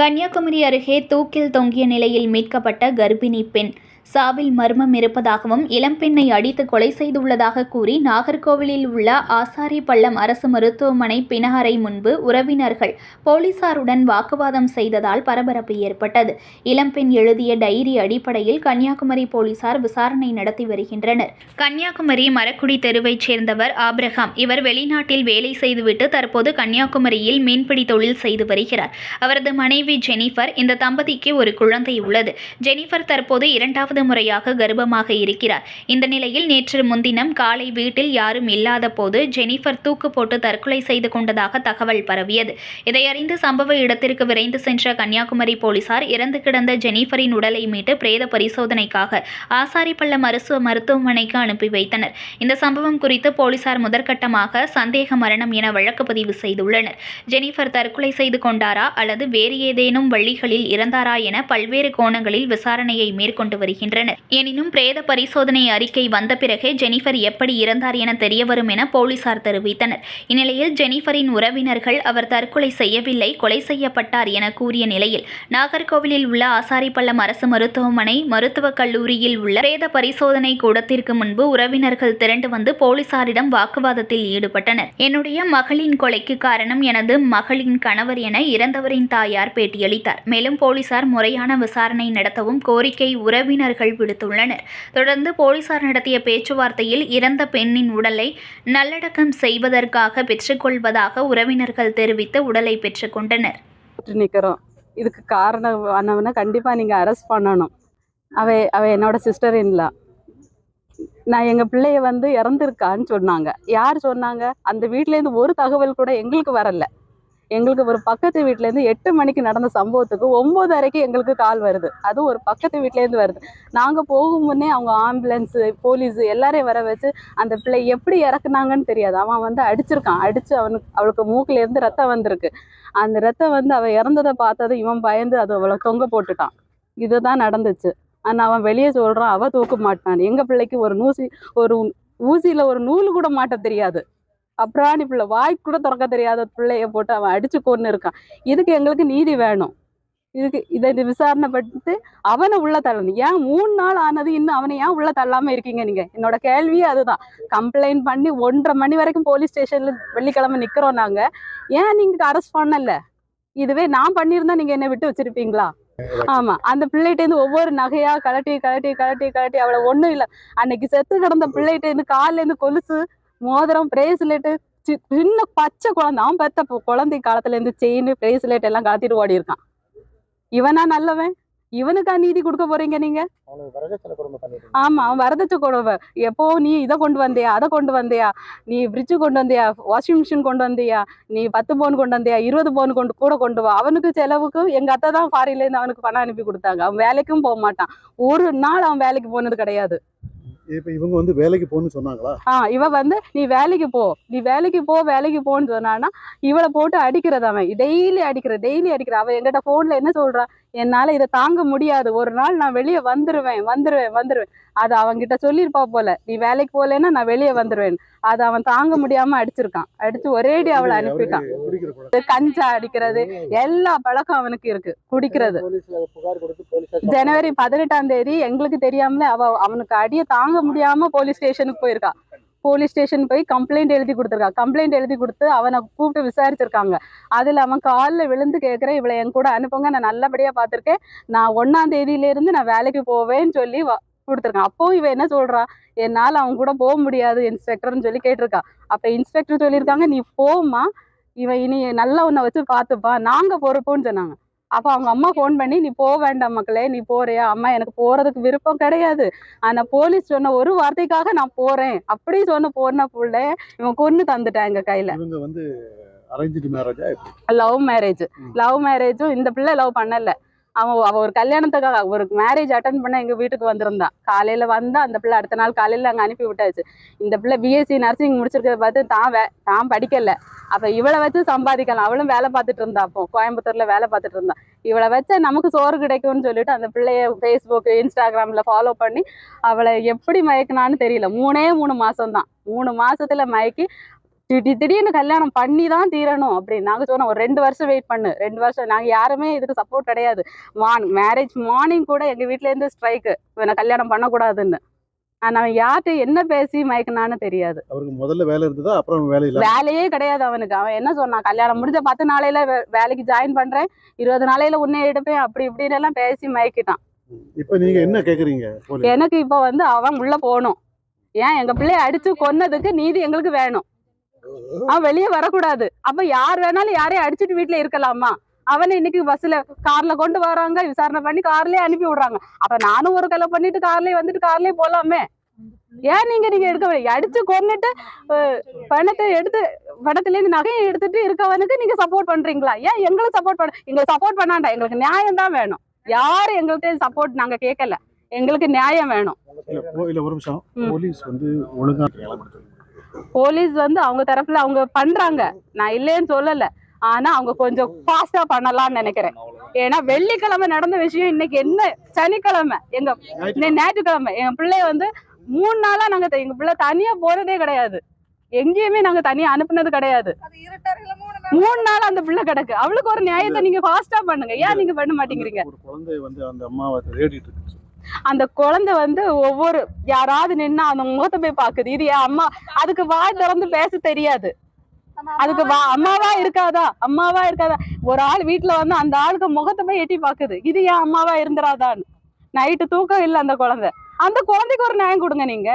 கன்னியாகுமரி அருகே தூக்கில் தொங்கிய நிலையில் மீட்கப்பட்ட கர்ப்பிணி பெண் சாவில் மர்மம் இருப்பதாகவும் இளம்பெண்ணை அடித்து கொலை செய்துள்ளதாக கூறி நாகர்கோவிலில் உள்ள ஆசாரிப்பள்ளம் அரசு மருத்துவமனை பிணஅறை முன்பு உறவினர்கள் போலீசாருடன் வாக்குவாதம் செய்ததால் பரபரப்பு ஏற்பட்டது. இளம்பெண் எழுதிய டைரி அடிப்படையில் கன்னியாகுமரி போலீசார் விசாரணை நடத்தி வருகின்றனர். கன்னியாகுமரி மரக்குடி தெருவைச் சேர்ந்தவர் ஆபிரகாம். இவர் வெளிநாட்டில் வேலை செய்துவிட்டு தற்போது கன்னியாகுமரியில் மீன்பிடி தொழில் செய்து வருகிறார். அவரது மனைவி ஜெனிஃபர். இந்த தம்பதிக்கு ஒரு குழந்தை உள்ளது. ஜெனிஃபர் தற்போது இரண்டாவது முறையாக கர்ப்பமாக இருக்கிறார். இந்த நிலையில் நேற்று முன்தினம் காலை வீட்டில் யாரும் இல்லாத போது ஜெனிஃபர் தூக்கு போட்டு தற்கொலை செய்து கொண்டதாக தகவல் பரவியது. இதையறிந்து சம்பவ இடத்திற்கு விரைந்து சென்ற கன்னியாகுமரி போலீசார் இறந்து கிடந்த ஜெனிஃபரின் உடலை மீட்டு பிரேத பரிசோதனைக்காக ஆசாரிப்பள்ளம் அரசு மருத்துவமனைக்கு அனுப்பி வைத்தனர். இந்த சம்பவம் குறித்து போலீசார் முதற்கட்டமாக சந்தேக மரணம் என வழக்கு பதிவு செய்துள்ளனர். ஜெனிஃபர் தற்கொலை செய்து கொண்டாரா அல்லது வேறு ஏதேனும் வழிகளில் இறந்தாரா என பல்வேறு கோணங்களில் விசாரணையை மேற்கொண்டு வருகின்றனர். எனினும் பிரேத பரிசோதனை அறிக்கை வந்த பிறகே ஜெனிஃபர் எப்படி இறந்தார் என தெரியவரும் என போலீசார் தெரிவித்தனர். இந்நிலையில் ஜெனிஃபரின் உறவினர்கள் அவர் தற்கொலை செய்யவில்லை, கொலை செய்யப்பட்டார் என கூறிய நிலையில் நாகர்கோவிலில் உள்ள ஆசாரிப்பள்ளம் அரசு மருத்துவமனை மருத்துவக் கல்லூரியில் உள்ள பிரேத பரிசோதனை கூடத்திற்கு முன்பு உறவினர்கள் திரண்டு வந்து போலீசாரிடம் வாக்குவாதத்தில் ஈடுபட்டனர். என்னுடைய மகளின் கொலைக்கு காரணம் எனது மகளின் கணவர் என இறந்தவரின் தாயார் பேட்டியளித்தார். மேலும் போலீசார் முறையான விசாரணை நடத்தவும் கோரிக்கை உறவினர்கள் விடுத்துள்ளனர். தொடர்ந்து போலீசார் நடத்திய பேச்சுவார்த்தையில் இறந்த பெண்ணின் உடலை நல்லடக்கம் செய்வதற்காக பெற்றுக்கொள்வதாக உறவினர்கள் தெரிவித்து உடலை பெற்றுக்கொண்டனர். இதுக்கு காரணம் கண்டிப்பா நீங்க அரெஸ்ட் பண்ணணும். அவ என்னோட சிஸ்டர் இன்லா. நான் எங்க பிள்ளைய இறந்துருக்கான்னு சொன்னாங்க. யார் சொன்னாங்க? அந்த வீட்டிலேருந்து ஒரு தகவல் கூட எங்களுக்கு வரல. எங்களுக்கு ஒரு பக்கத்து வீட்டிலேருந்து 8 மணிக்கு நடந்த சம்பவத்துக்கு 9:30க்கு எங்களுக்கு கால் வருது. அதுவும் ஒரு பக்கத்து வீட்டிலேருந்து வருது. நாங்கள் போகும் முன்னே அவங்க ஆம்புலன்ஸு, போலீஸு எல்லாரையும் வர வச்சு அந்த பிள்ளை எப்படி இறக்குனாங்கன்னு தெரியாது. அவன் அடிச்சிருக்கான். அடித்து அவளுக்கு மூக்கிலேருந்து ரத்தம் வந்திருக்கு. அந்த ரத்தம் அவள் இறந்ததை பார்த்தது இவன் பயந்து அது அவளை தொங்க போட்டுட்டான். இதுதான் நடந்துச்சு. ஆனால் அவன் வெளியே சொல்கிறான் அவள் தூக்க மாட்டான். எங்கள் பிள்ளைக்கு ஒரு ஊசியில் ஒரு நூல் கூட மாட்ட தெரியாது. அப்புறாணி பிள்ளை வாய் கூட திறக்க தெரியாத பிள்ளைய போட்டு அவன் அடிச்சு கொண்டு இருக்கான். இதுக்கு எங்களுக்கு நீதி வேணும். இதை விசாரணை பட்டு அவனை உள்ள தள்ளணும். ஏன் 3 நாள் ஆனது இன்னும் அவனை ஏன் உள்ள தள்ளாம இருக்கீங்க? நீங்க என்னோட கேள்வியே அதுதான். கம்ப்ளைண்ட் பண்ணி 1:30 மணி வரைக்கும் போலீஸ் ஸ்டேஷன்ல வெள்ளிக்கிழமை நிக்கிறோம். நாங்க ஏன் நீங்க அரெஸ்ட் பண்ணல? இதுவே நான் பண்ணியிருந்தா நீங்க என்னை விட்டு வச்சிருப்பீங்களா? ஆமா, அந்த பிள்ளைகிட்டேருந்து ஒவ்வொரு நகையா கலட்டி கலட்டி கலட்டி கலட்டி அவளை ஒண்ணும் இல்லை. அன்னைக்கு செத்து கிடந்த பிள்ளைகிட்டேருந்து காலில இருந்து கொலுசு, மோதிரம், பிரேஸ்லெட்டு, சின்ன பச்சை குழந்தை, அவன் பெத்த குழந்தை காலத்துல இருந்து செயின், பிரேஸ்லெட் எல்லாம் கலத்திட்டு ஓடி இருக்கான். இவனா நல்லவன்? இவனுக்கா நீதி கொடுக்க போறீங்க நீங்க? ஆமா, அவன் வரதட்ச கொடுமை. எப்போ நீ இதை கொண்டு வந்தியா, அதை கொண்டு வந்தியா, நீ ஃப்ரிட்ஜு கொண்டு வந்தியா, வாஷிங் மிஷின் கொண்டு வந்தியா, நீ 10 பவுன் கொண்டு வந்தியா, 20 பவுன் கொண்டு வா. அவனுக்கு செலவுக்கு எங்க அத்தை தான் ஃபாரின்ல இருந்து அவனுக்கு பணம் அனுப்பி கொடுத்தாங்க. அவன் வேலைக்கும் போக மாட்டான். ஒரு நாள் அவன் வேலைக்கு போனது கிடையாது. இப்ப இவங்க வேலைக்கு போன்னு சொன்னாங்களா? இவ நீ வேலைக்கு போன்னு சொன்னான்னா இவளை போட்டு அடிக்கிறது. அவன் டெய்லி அடிக்கிற. அவன் என்கிட்ட போன்ல என்ன சொல்றா? என்னால இதை தாங்க முடியாது, ஒரு நாள் நான் வெளியே வந்துருவேன். அது அவன்கிட்ட சொல்லியிருப்பா போல, நீ வேலைக்கு போகலன்னா நான் வெளியே வந்துருவேன். அது அவன் தாங்க முடியாம அடிச்சிருக்கான். அடிச்சு ஒரேடி அவளை அனுப்பிட்டான். கஞ்சா அடிக்கிறது எல்லா பழக்கம் அவனுக்கு இருக்கு. குடிக்கிறது. ஜனவரி 18ஆம் தேதி எங்களுக்கு தெரியாமலே அவனுக்கு அடியை தாங்க முடியாம போலீஸ் ஸ்டேஷனுக்கு போயிருக்கா. போலீஸ் ஸ்டேஷன் போய் கம்ப்ளைண்ட் எழுதி கொடுத்துருக்கா. கம்ப்ளைண்ட் எழுதி கொடுத்து அவனை கூப்பிட்டு விசாரிச்சிருக்காங்க. அதில் அவன் காலில் விழுந்து கேட்குறேன், இவளை என் கூட அனுப்புங்க, நான் நல்லபடியாக பார்த்துருக்கேன், நான் 1ஆம் தேதியிலேருந்து நான் வேலைக்கு போவேன்னு சொல்லி கொடுத்துருக்கான். அப்போ இவன் என்ன சொல்றா? என்னால் அவன் கூட போக முடியாது இன்ஸ்பெக்டர்னு சொல்லி கேட்டிருக்கா. அப்போ இன்ஸ்பெக்டர் சொல்லியிருக்காங்க, நீ போம்மா, இவன் இனி நல்லா உன்னை வச்சு பார்த்துப்பா, நாங்கள் பொறுப்போன்னு சொன்னாங்க. அப்போ அவங்க அம்மா ஃபோன் பண்ணி, நீ போக வேண்டாம் மக்களே, நீ போறியா? அம்மா எனக்கு போறதுக்கு விருப்பம் கிடையாது, ஆனா போலீஸ் சொன்ன ஒரு வார்த்தைக்காக நான் போறேன் அப்படி போன புள்ள இவன் கொன்னு தந்துட்டான் எங்க கையில. லவ் மேரேஜும் இந்த பிள்ளை லவ் பண்ணல. அவ ஒரு கல்யாணத்துக்காக ஒரு மேரேஜ் அட்டன் பண்ண எங்க வீட்டுக்கு வந்திருந்தான். காலையில வந்தா அந்த பிள்ளை அடுத்த நாள் காலையில அங்க அனுப்பி விட்டாச்சு. இந்த பிள்ளை பிஎஸ்சி நர்சிங் முடிச்சிருக்கிறத பார்த்து தான் படிக்கல. அப்ப இவளை வச்சு சம்பாதிக்கலாம். அவளும் வேலை பார்த்துட்டு இருந்தா. அப்போ கோயம்புத்தூர்ல வேலை பார்த்துட்டு இருந்தா. இவளை வச்ச நமக்கு சோறு கிடைக்கும்னு சொல்லிட்டு அந்த பிள்ளைய ஃபேஸ்புக், இன்ஸ்டாகிராம்ல ஃபாலோ பண்ணி அவளை எப்படி மயக்கினான்னு தெரியல. 3 மாசம் தான். 3 மாசத்துல மயக்கி திடீர்னு கல்யாணம் பண்ணி தான் தீரணும் அப்படின்னு நாங்கள் சொன்னோம். ஒரு 2 வருஷம் வெயிட் பண்ணு, 2 வருஷம். நாங்கள் யாருமே இதுக்கு சப்போர்ட் கிடையாது. மேரேஜ் மார்னிங் கூட எங்கள் வீட்டிலேருந்து ஸ்ட்ரைக்கு, நான் கல்யாணம் பண்ணக்கூடாதுன்னு. ஆனால் அவன் யார்கிட்ட என்ன பேசி மயக்கினான்னு தெரியாது. அவருக்கு முதல்ல வேலை இருந்ததா, அப்புறம் வேலை இல்லை? வேலையே கிடையாது அவனுக்கு. அவன் என்ன சொன்னான், கல்யாணம் முடிஞ்ச 10 நாளையில வேலைக்கு ஜாயின் பண்றேன், 20 நாளையில உன்னை எடுப்பேன், அப்படி இப்படின்னு எல்லாம் பேசி மயக்கிட்டான். இப்ப நீங்க என்ன கேக்குறீங்க? எனக்கு இப்போ வந்து அவன் உள்ள போகணும். ஏன் எங்க பிள்ளைய அடிச்சு கொன்னதுக்கு நீதி எங்களுக்கு வேணும். அவன் வெளியே வரக்கூடாது. அப்ப யார் வேணாலும் யாரையும் அடிச்சுட்டு வீட்டுல இருக்கலாமா? அவனை இன்னைக்கு பஸ்ல கார்ல கொண்டு வராங்க, விசாரணை பண்ணி கார்லயே அனுப்பி விடுறாங்க. அப்ப நானும் ஒரு கொலை பண்ணிட்டு கார்லயே வந்துட்டு கார்லயே போலாமே. ஏன் நீங்க எடுக்க அடிச்சு கொன்னுட்டு பணத்தை எடுத்து, பணத்துல இருந்து நகையை எடுத்துட்டு இருக்கவனுக்கு நீங்க சப்போர்ட் பண்றீங்களா? ஏன் எங்களுக்கு சப்போர்ட் பண்ணாண்டா, எங்களுக்கு நியாயம் தான் வேணும். யாரு எங்களுக்கு சப்போர்ட் நாங்க கேட்கல, எங்களுக்கு நியாயம் வேணும். இல்ல ஒரு நிமிஷம். போலீஸ் வந்து ஒழுங்கா போலீஸ் வந்து அவங்க தரப்புல அவங்க பண்றாங்க, நான் இல்லைன்னு சொல்லல. ஆனா அவங்க கொஞ்சம் ஃபாஸ்டா பண்ணலாம்னு நினைக்கிறேன். ஏன்னா வெள்ளிக்கிழமை நடந்த விஷயம் இன்னைக்கு என்ன சனிக்கிழமை, ஞாயிற்றுக்கிழமை எங்க பிள்ளைய வந்து 3 நாளா நாங்க எங்க பிள்ளை தனியா போறதே கிடையாது, எங்கேயுமே நாங்க தனியா அனுப்புனது கிடையாது. 3 நாள் அந்த பிள்ளை கிடக்கு. அவளுக்கு ஒரு நியாயத்தை நீங்க ஃபாஸ்டா பண்ணுங்க. ஏன் நீங்க பண்ண மாட்டேங்கிறீங்க? ஒரு குழந்தை வந்து அந்த அம்மாவை தேடிட்டு இருக்கு. அந்த குழந்தை வந்து ஒவ்வொரு யாராவது நின்னா அந்த முகத்தை போய் பாக்குது. இது என் அம்மா, அதுக்கு வாய் திறந்து பேச தெரியாது. அதுக்கு அம்மாவா இருக்காதா, அம்மாவா இருக்காதா? ஒரு ஆள் வீட்டுல வந்து அந்த ஆளுக்கு முகத்தை போய் எட்டி பாக்குது, இது ஏன் அம்மாவா இருந்துராதான்னு. நைட்டு தூக்கம் இல்லை அந்த குழந்தை. அந்த குழந்தைக்கு ஒரு நியாயம் கொடுங்க நீங்க.